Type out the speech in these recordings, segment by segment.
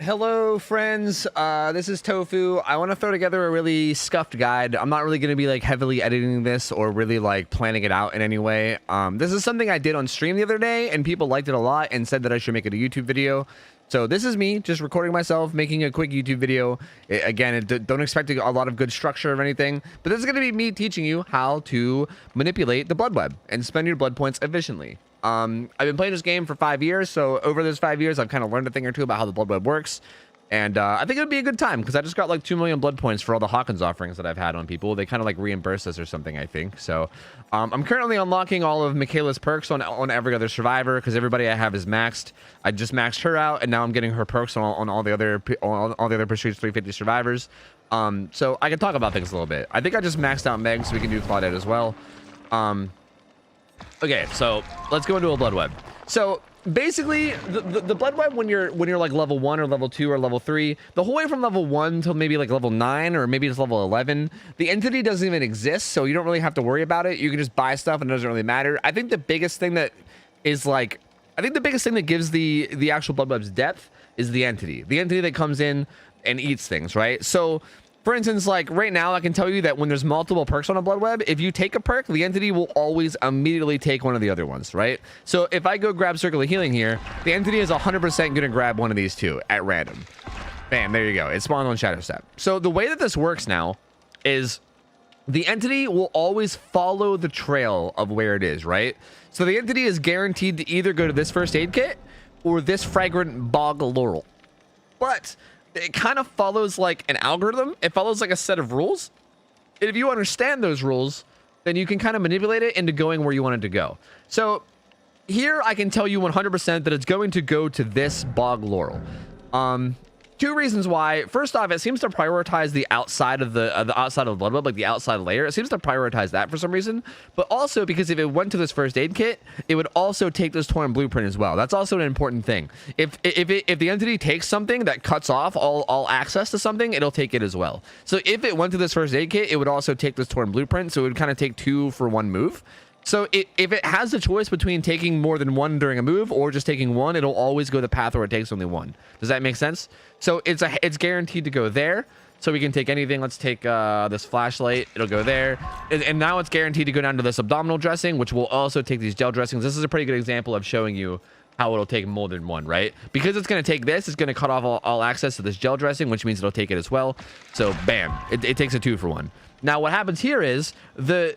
Hello, friends. This is Tofu. I want to throw together a really scuffed guide. I'm not really going to be like heavily editing this or really like planning it out in any way. This is something I did on stream the other day, and people liked it a lot and said that I should make it a YouTube video. So this is me just recording myself, making a quick YouTube video. Again, don't expect a lot of good structure or anything, but this is going to be me teaching you how to manipulate the blood web and spend your blood points efficiently. I've been playing this game for 5 years, so over those 5 years, I've kind of learned a thing or two about how the blood web works. And I think it would be a good time because I just got like 2 million blood points for all the Hawkins offerings that I've had on people. They kind of like reimburse us or something, I think. So I'm currently unlocking all of Michaela's perks on every other survivor because everybody I have is maxed. I just maxed her out, and now I'm getting her perks on all the other Prestige 350 survivors. So I can talk about things a little bit. I think I just maxed out Meg, so we can do Claudette as well. Okay, so let's go into a blood web. So basically, the blood web when you're like level 1 or level 2 or level 3, the whole way from level 1 till maybe like level 9 or maybe it's level 11, the entity doesn't even exist, so you don't really have to worry about it. You can just buy stuff and it doesn't really matter. I think the biggest thing that is like, I think the biggest thing that gives the actual blood web's depth is the entity that comes in and eats things, right? So for instance, like right now, I can tell you that when there's multiple perks on a blood web, if you take a perk, the entity will always immediately take one of the other ones, right? So if I go grab Circle of Healing here, the entity is 100% going to grab one of these two at random. Bam, there you go. It spawned on Shadow Step. So the way that this works now is the entity will always follow the trail of where it is, right? So the entity is guaranteed to either go to this first aid kit or this fragrant bog laurel. But it kind of follows like an algorithm. It follows like a set of rules. And if you understand those rules, then you can kind of manipulate it into going where you want it to go. So here I can tell you 100% that it's going to go to this bog laurel. Two reasons why. First off, it seems to prioritize the outside of the outside of the blood web, like the outside layer. It seems to prioritize that for some reason. But also because if it went to this first aid kit, it would also take this torn blueprint as well. That's also an important thing. If the entity takes something that cuts off all access to something, it'll take it as well. So if it went to this first aid kit, it would also take this torn blueprint. So it would kind of take 2 for 1 move. So if it has the choice between taking more than 1 during a move or just taking 1, it'll always go the path where it takes only 1. Does that make sense? So it's guaranteed to go there. So we can take anything. Let's take this flashlight. It'll go there. And now it's guaranteed to go down to this abdominal dressing, which will also take these gel dressings. This is a pretty good example of showing you how it'll take more than 1, right? Because it's going to take this, it's going to cut off all access to this gel dressing, which means it'll take it as well. So bam, it takes a 2 for 1. Now what happens here is the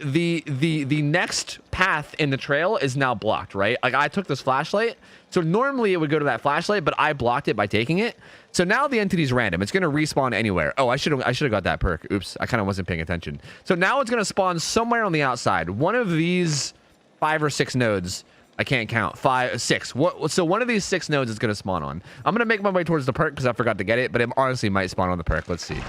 next path in the trail is now blocked, right? Like I took this flashlight, so normally it would go to that flashlight, but I blocked it by taking it. So now the entity's random. It's going to respawn anywhere. Oh, I should have got that perk. Oops, I kind of wasn't paying attention. So now it's going to spawn somewhere on the outside. One of these 5 or 6 nodes. I can't count. 5, 6. So one of these 6 nodes is going to spawn on. I'm going to make my way towards the perk because I forgot to get it, but it honestly might spawn on the perk. Let's see.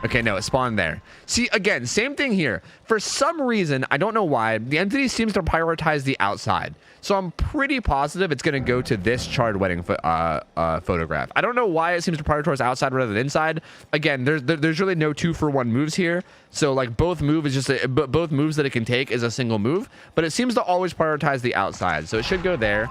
Okay, no, it spawned there. See, again, same thing here. For some reason, I don't know why, the entity seems to prioritize the outside. So I'm pretty positive it's going to go to this charred wedding photograph. I don't know why it seems to prioritize outside rather than inside. Again, there's really no 2 for 1 moves here. So like both moves that it can take is a single move, but it seems to always prioritize the outside. So it should go there.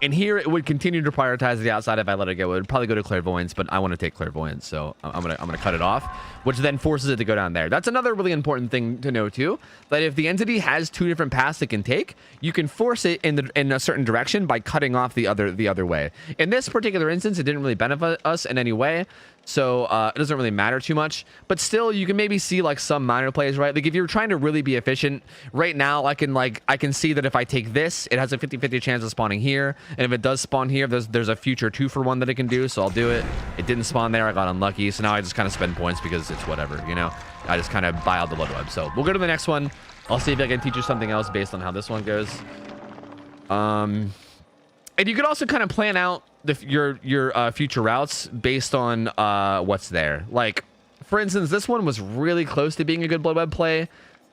And here it would continue to prioritize the outside if I let it go. It would probably go to clairvoyance, but I want to take clairvoyance, so I'm gonna cut it off, which then forces it to go down there. That's another really important thing to know too. That if the entity has 2 different paths it can take, you can force it in a certain direction by cutting off the other way. In this particular instance, it didn't really benefit us in any way. So it doesn't really matter too much, but still you can maybe see like some minor plays, right? Like if you're trying to really be efficient right now, I can see that if I take this, it has a 50-50 chance of spawning here. And if it does spawn here, there's a future 2 for 1 that it can do. So I'll do it. It didn't spawn there. I got unlucky. So now I just kind of spend points because it's whatever, you know, I just kind of buy out the blood web. So we'll go to the next one. I'll see if I can teach you something else based on how this one goes. And you could also kind of plan out your future routes based on what's there. Like for instance, this one was really close to being a good blood web play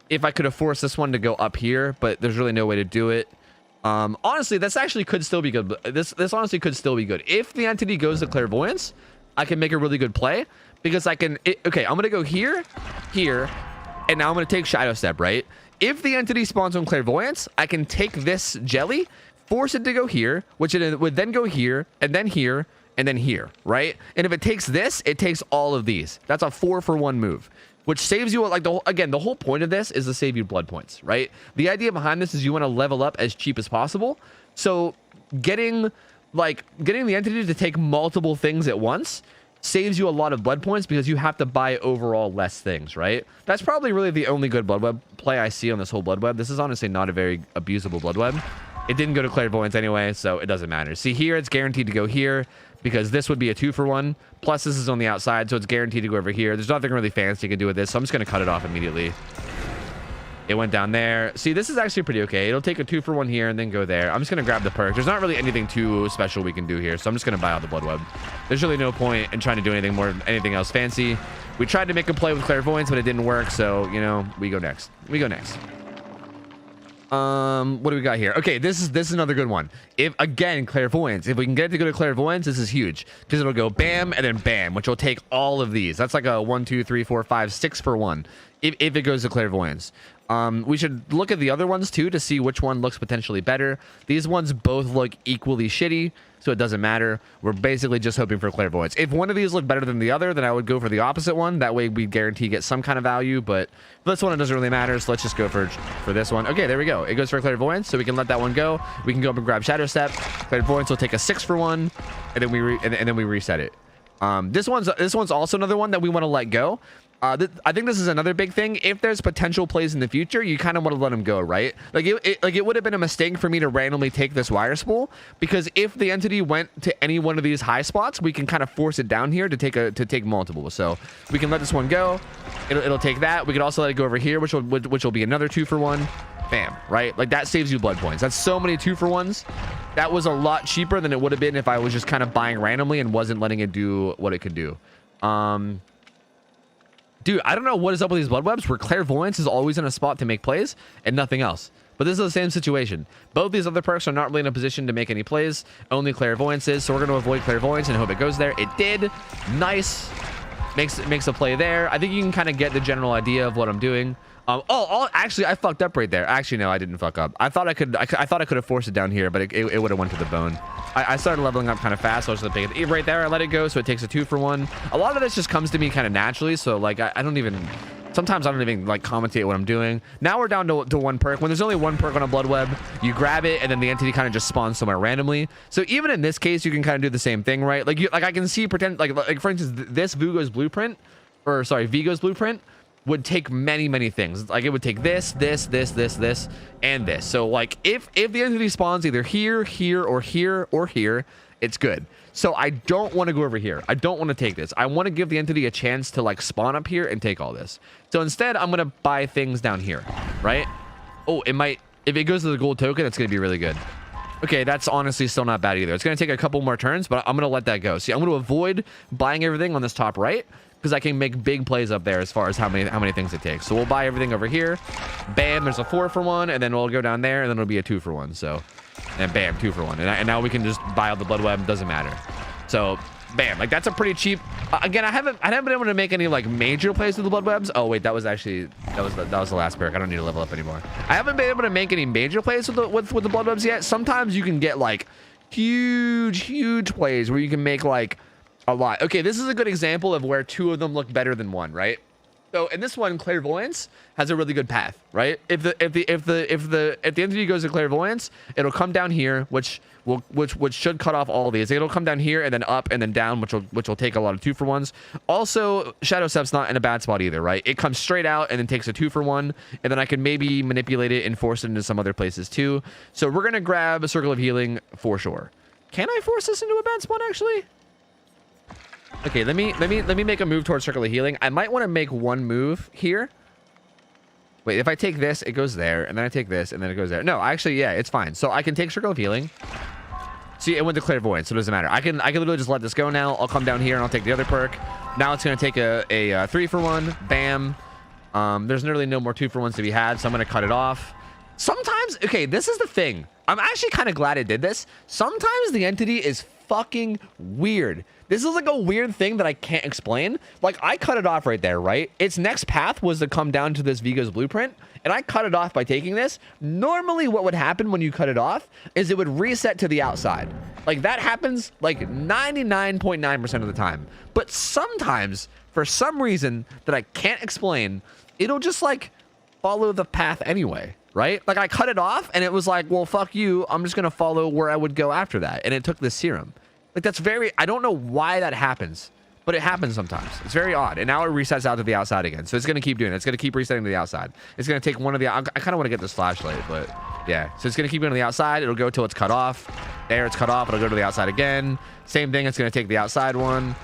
if I could have forced this one to go up here, but there's really no way to do it. Honestly, this actually could still be good. This honestly could still be good if the entity goes to clairvoyance. I can make a really good play because I can okay, I'm gonna go here, and now I'm gonna take Shadow Step, right? If the entity spawns on clairvoyance, I can take this jelly, force it to go here, which it would then go here, and then here, and then here, right? And if it takes this, it takes all of these. That's a 4-for-1 move, which saves you, like, the whole point of this is to save you blood points, right? The idea behind this is you want to level up as cheap as possible. So getting the entity to take multiple things at once saves you a lot of blood points because you have to buy overall less things, right? That's probably really the only good Bloodweb play I see on this whole Bloodweb. This is honestly not a very abusable Bloodweb. It didn't go to Clairvoyance anyway, so it doesn't matter. See, here it's guaranteed to go here because this would be a 2-for-1. Plus, this is on the outside, so it's guaranteed to go over here. There's nothing really fancy you can do with this, so I'm just going to cut it off immediately. It went down there. See, this is actually pretty okay. It'll take a 2-for-1 here and then go there. I'm just going to grab the perk. There's not really anything too special we can do here, so I'm just going to buy out the Bloodweb. There's really no point in trying to do anything else fancy. We tried to make a play with Clairvoyance, but it didn't work, so, you know, we go next. What do we got here? Okay, this is another good one. If again, Clairvoyance, if we can get it to go to Clairvoyance, this is huge because it'll go bam and then bam, which will take all of these. That's like a 1, 2, 3, 4, 5, 6-for-1 if it goes to Clairvoyance. We should look at the other ones too to see which one looks potentially better. These ones both look equally shitty, so it doesn't matter. We're basically just hoping for Clairvoyance. If one of these looked better than the other, then I would go for the opposite one. That way we guarantee get some kind of value, but for this one it doesn't really matter, so let's just go for this one. Okay, there we go. It goes for Clairvoyance, so we can let that one go. We can go up and grab Shadow Step. Clairvoyance will take a 6-for-1, and then we reset it. This one's also another one that we want to let go. I think this is another big thing. If there's potential plays in the future, you kind of want to let them go, right? Like it would have been a mistake for me to randomly take this wire spool, because if the entity went to any one of these high spots, we can kind of force it down here to take multiple. So we can let this one go. It'll take that. We could also let it go over here, which will be another 2-for-1. Bam, right? Like that saves you blood points. That's so many 2-for-1s. That was a lot cheaper than it would have been if I was just kind of buying randomly and wasn't letting it do what it could do. Dude, I don't know what is up with these Bloodwebs where Clairvoyance is always in a spot to make plays and nothing else. But this is the same situation. Both these other perks are not really in a position to make any plays. Only Clairvoyance is, so we're going to avoid Clairvoyance and hope it goes there. It did. Nice. Makes a play there. I think you can kind of get the general idea of what I'm doing. Actually, I fucked up right there. Actually, no, I didn't fuck up. I thought I could have forced it down here, but it would have went to the bone. I started leveling up kind of fast, so I was just gonna pick it right there. I let it go, so it takes a 2-for-1. A lot of this just comes to me kind of naturally, so like I don't even. Sometimes I don't even like commentate what I'm doing. Now we're down to one perk. When there's only one perk on a Bloodweb, you grab it and then the entity kind of just spawns somewhere randomly. So even in this case, you can kind of do the same thing, right? Like I can see like for instance, this Vigo's blueprint would take many things. Like it would take this, and this. So like if the entity spawns either here, or here, it's good. So I don't want to go over here. I don't want to take this. I want to give the entity a chance to like spawn up here and take all this. So instead, I'm going to buy things down here, right? Oh, it might, if it goes to the gold token, that's going to be really good. Okay, that's honestly still not bad either. It's going to take a couple more turns, but I'm going to let that go. See, I'm going to avoid buying everything on this top right because I can make big plays up there as far as how many things it takes. So we'll buy everything over here. Bam, there's a 4-for-1, and then we'll go down there, and then it'll be a 2-for-1. So, and bam, 2-for-1. And now we can just buy out the Bloodweb. Doesn't matter. So, bam, like that's a pretty cheap. Again, I haven't been able to make any like major plays with the Bloodwebs. Oh wait, that was the last perk. I don't need to level up anymore. I haven't been able to make any major plays with the Bloodwebs yet. Sometimes you can get like huge plays where you can make like a lot. Okay, this is a good example of where two of them look better than one, right? So in this one, Clairvoyance has a really good path, right? If the entity goes to Clairvoyance, it'll come down here, which should cut off all of these. It'll come down here and then up and then down, which will take a lot of 2-for-1s. Also, Shadow Step's not in a bad spot either, right? It comes straight out and then takes a 2-for-1, and then I can maybe manipulate it and force it into some other places too. So we're gonna grab a Circle of Healing for sure. Can I force this into a bad spot actually? Okay, let me make a move towards Circle of Healing. I might want to make one move here. Wait, if I take this, it goes there, and then I take this, and then it goes there. No, actually, yeah, it's fine. So I can take Circle of Healing. See, it went to Clairvoyance, so it doesn't matter. I can literally just let this go now. I'll come down here and I'll take the other perk. Now it's gonna take a 3-for-1. Bam. There's literally no more 2-for-1s to be had, so I'm gonna cut it off. Sometimes, okay, this is the thing. I'm actually kind of glad it did this. Sometimes the entity is fucking weird. This is like a weird thing that I can't explain. Like, I cut it off right there, right? Its next path was to come down to this Vigo's blueprint, and I cut it off by taking this. Normally, what would happen when you cut it off is it would reset to the outside. Like, that happens like 99.9% of the time. But sometimes, for some reason that I can't explain, it'll just like follow the path anyway, right? Like, I cut it off and it was like, well, fuck you, I'm just gonna follow where I would go after that, and it took this serum. Like, that's very, I don't know why that happens, but it happens sometimes. It's very odd. And now it resets out to the outside again, so it's gonna keep doing it. It's gonna keep resetting to the outside. It's gonna take one of the, I kind of want to get this flashlight, but yeah, so it's gonna keep going to the outside. It'll go till it's cut off. There, it's cut off. It'll go to the outside again. Same thing, it's gonna take the outside one,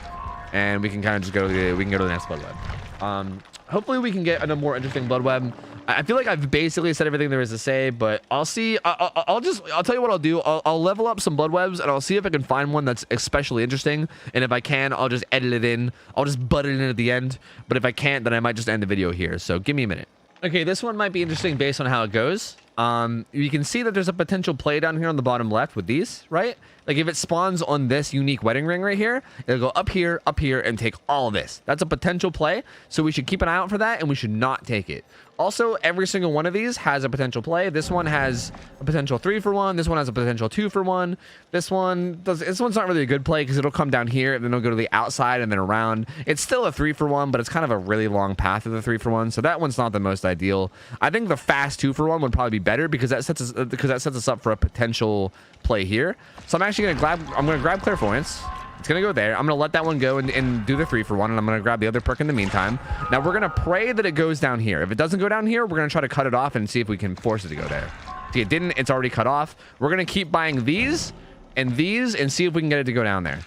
and we can kind of just go to the, we can go to the next blood web. Hopefully we can get a more interesting blood web. I feel like I've basically said everything there is to say, but I'll see. I'll tell you what I'll do. I'll level up some blood webs, and I'll see if I can find one that's especially interesting. And if I can, I'll just edit it in. I'll just butt it in at the end. But if I can't, then I might just end the video here. So give me a minute. Okay, this one might be interesting based on how it goes. You can see that there's a potential play down here on the bottom left with these, right? Like, if it spawns on this unique wedding ring right here, it'll go up here, and take all of this. That's a potential play, so we should keep an eye out for that, and we should not take it. Also, every single one of these has a potential play. This one has a potential 3-for-1. This one has a potential 2-for-1. This one's not really a good play because it'll come down here and then it'll go to the outside and then around. It's still a 3-for-1, but it's kind of a really long path of the 3-for-1, so that one's not the most ideal. I think the fast 2-for-1 would probably be better because that sets us up for a potential play here. So I'm actually gonna grab clairvoyance. It's gonna go there. I'm gonna let that one go and do the 3-for-1, and I'm gonna grab the other perk in the meantime. Now we're gonna pray that it goes down here. If it doesn't go down here, we're gonna try to cut it off and see if we can force it to go there. See, it didn't. It's already cut off. We're gonna keep buying these and see if we can get it to go down there.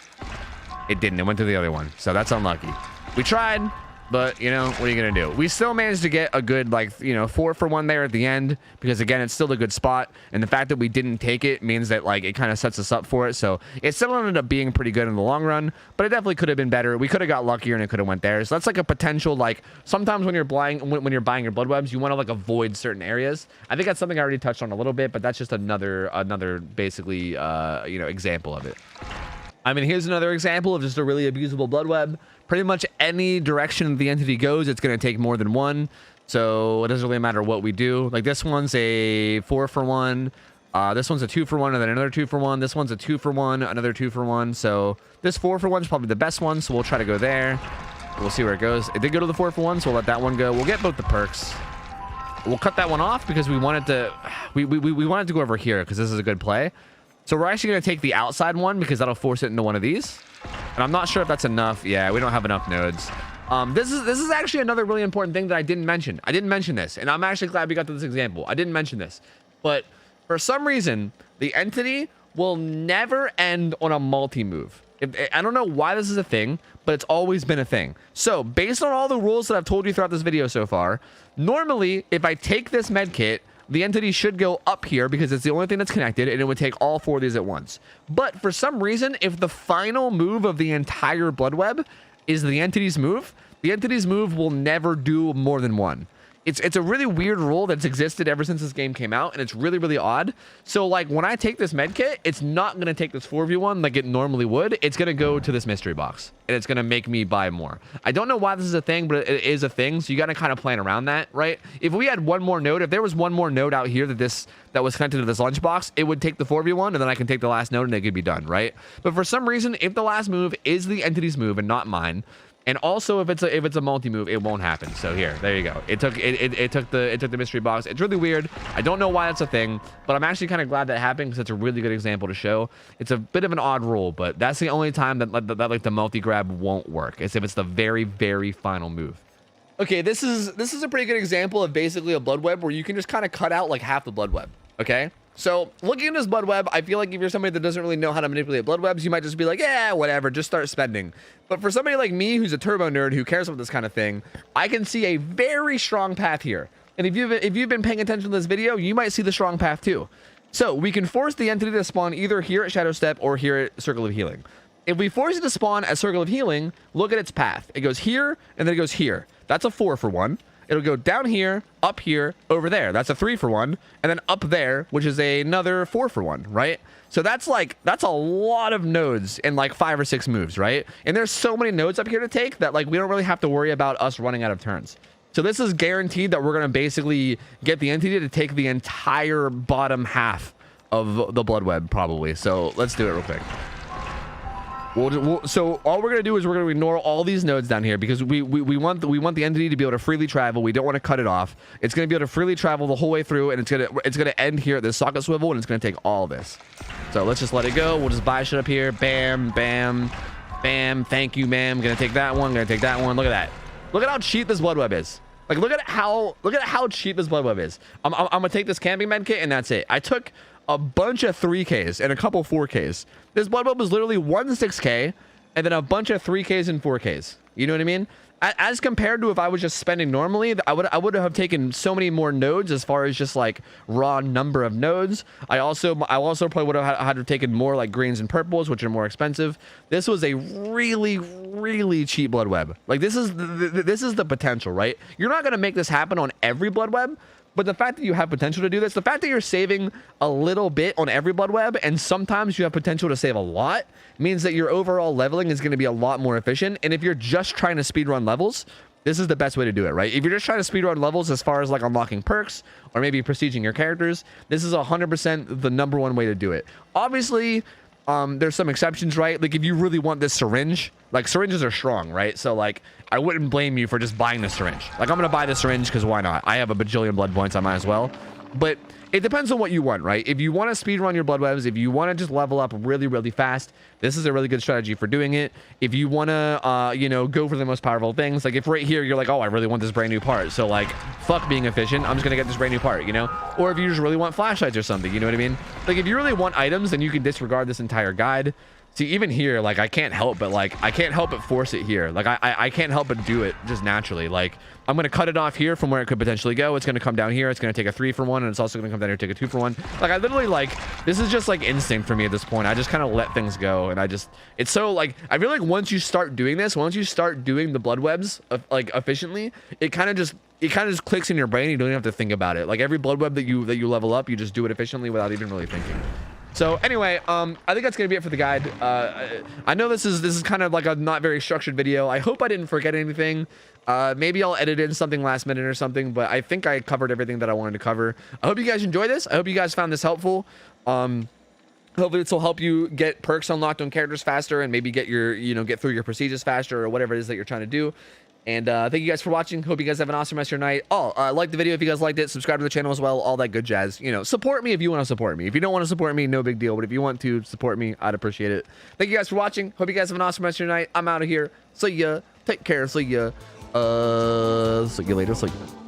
It didn't. It went to the other one, so that's unlucky. We tried, but you know, what are you gonna do? We still managed to get a good, like, you know, 4-for-1 there at the end, because again, it's still a good spot, and the fact that we didn't take it means that, like, it kind of sets us up for it. So it still ended up being pretty good in the long run, but it definitely could have been better. We could have got luckier and it could have went there. So that's like a potential, like, sometimes when you're buying your blood webs, you want to like avoid certain areas. I think that's something I already touched on a little bit, but that's just another basically you know, example of it. I mean, here's another example of just a really abusable blood web. Pretty much any direction the entity goes, it's going to take more than one. So it doesn't really matter what we do. Like, this one's a 4-for-1. This one's a 2-for-1, and then another 2-for-1. This one's a 2-for-1, another 2-for-1. So this 4-for-1 is probably the best one. So we'll try to go there. We'll see where it goes. It did go to the 4-for-1, so we'll let that one go. We'll get both the perks. We'll cut that one off because we wanted to. We wanted to go over here because this is a good play. So we're actually going to take the outside one because that'll force it into one of these. And I'm not sure if that's enough. Yeah, we don't have enough nodes. This is actually another really important thing that I didn't mention. I didn't mention this, and I'm actually glad we got to this example. I didn't mention this. But for some reason, the entity will never end on a multi-move. I don't know why this is a thing, but it's always been a thing. So based on all the rules that I've told you throughout this video so far, normally, if I take this med kit, the entity should go up here because it's the only thing that's connected, and it would take all 4 of these at once. But for some reason, if the final move of the entire blood web is the entity's move will never do more than one. It's a really weird rule that's existed ever since this game came out, and it's really, really odd. So, like, when I take this med kit, it's not going to take this 4v1 like it normally would. It's going to go to this mystery box, and it's going to make me buy more. I don't know why this is a thing, but it is a thing, so you got to kind of plan around that, right? If we had one more node, if there was one more node out here that was connected to this lunchbox, it would take the 4v1, and then I can take the last node, and it could be done, right? But for some reason, if the last move is the entity's move and not mine, and also if it's a multi-move, it won't happen. So here, there you go. It took the mystery box. It's really weird. I don't know why it's a thing, but I'm actually kind of glad that happened because it's a really good example to show. It's a bit of an odd rule, but that's the only time that like the multi-grab won't work. Is if it's the very, very final move. Okay, this is a pretty good example of basically a blood web where you can just kind of cut out like half the blood web. Okay. So looking at this blood web, I feel like if you're somebody that doesn't really know how to manipulate blood webs, you might just be like, yeah, whatever, just start spending. But for somebody like me, who's a turbo nerd, who cares about this kind of thing, I can see a very strong path here. And if you've been paying attention to this video, you might see the strong path too. So we can force the entity to spawn either here at Shadow Step or here at Circle of Healing. If we force it to spawn at Circle of Healing, look at its path. It goes here, and then it goes here. That's a 4-for-1. it'll go down here, up here, over there. That's a 3-for-1. And then up there, which is another 4-for-1, right? So that's a lot of nodes in like 5 or 6 moves, right? And there's so many nodes up here to take that like we don't really have to worry about us running out of turns. So this is guaranteed that we're going to basically get the entity to take the entire bottom half of the Bloodweb probably. So let's do it real quick. So all we're going to do is we're going to ignore all these nodes down here because we want the entity to be able to freely travel. We don't want to cut it off. It's going to be able to freely travel the whole way through, and it's going to end here at this socket swivel, and it's going to take all this. So let's just let it go. We'll just buy shit up here. Bam, bam, bam. Thank you, ma'am. Gonna take that one. Gonna take that one. Look at that. Look at how cheap this Bloodweb is. Like, look at how cheap this Bloodweb is. I'm gonna take this camping med kit, and that's it. I took a bunch of 3Ks and a couple 4Ks. This Bloodweb was literally one 6K and then a bunch of 3Ks and 4Ks. You know what I mean? As compared to if I was just spending normally, I would have taken so many more nodes as far as just like raw number of nodes. I also probably would have had to taken more like greens and purples, which are more expensive. This was a really cheap Bloodweb. Like this is the potential, right? You're not gonna make this happen on every Bloodweb. But the fact that you have potential to do this, the fact that you're saving a little bit on every Bloodweb, and sometimes you have potential to save a lot, means that your overall leveling is going to be a lot more efficient. And if you're just trying to speedrun levels, this is the best way to do it, right? If you're just trying to speedrun levels as far as like unlocking perks or maybe prestiging your characters, this is 100% the #1 way to do it. Obviously, there's some exceptions, right? Like if you really want this syringe, like syringes are strong, right? So like I wouldn't blame you for just buying the syringe. Like I'm gonna buy the syringe because why not? I have a bajillion blood points, I might as well. But it depends on what you want, right? If you want to speedrun your Bloodwebs, if you want to just level up really fast, this is a really good strategy for doing it. If you want to, you know, go for the most powerful things, like if right here you're like, oh, I really want this brand new part, so like, fuck being efficient, I'm just gonna get this brand new part, you know? Or if you just really want flashlights or something, you know what I mean? Like if you really want items, then you can disregard this entire guide. See, even here, like I can't help but force it here. Like I can't help but do it just naturally. Like I'm gonna cut it off here from where it could potentially go. It's gonna come down here. It's gonna take a 3-for-1, and it's also gonna come down here and take a 2-for-1. Like I literally this is just like instinct for me at this point. I just kind of let things go, and it's so like I feel like once you start doing this, once you start doing the Bloodwebs like efficiently, it kind of just clicks in your brain. You don't even have to think about it. Like every Bloodweb that you level up, you just do it efficiently without even really thinking. So anyway, I think that's gonna be it for the guide. I know this is kind of like a not very structured video. I hope I didn't forget anything. Maybe I'll edit in something last minute or something, but I think I covered everything that I wanted to cover. I hope you guys enjoyed this. I hope you guys found this helpful. Hopefully this will help you get perks unlocked on characters faster and maybe get get through your procedures faster or whatever it is that you're trying to do. And thank you guys for watching. Hope you guys have an awesome rest of your night. Like the video if you guys liked it. Subscribe to the channel as well. All that good jazz. You know, support me if you want to support me. If you don't want to support me, no big deal. But if you want to support me, I'd appreciate it. Thank you guys for watching. Hope you guys have an awesome rest of your night. I'm out of here. See ya. Take care. See ya. See you later. See ya.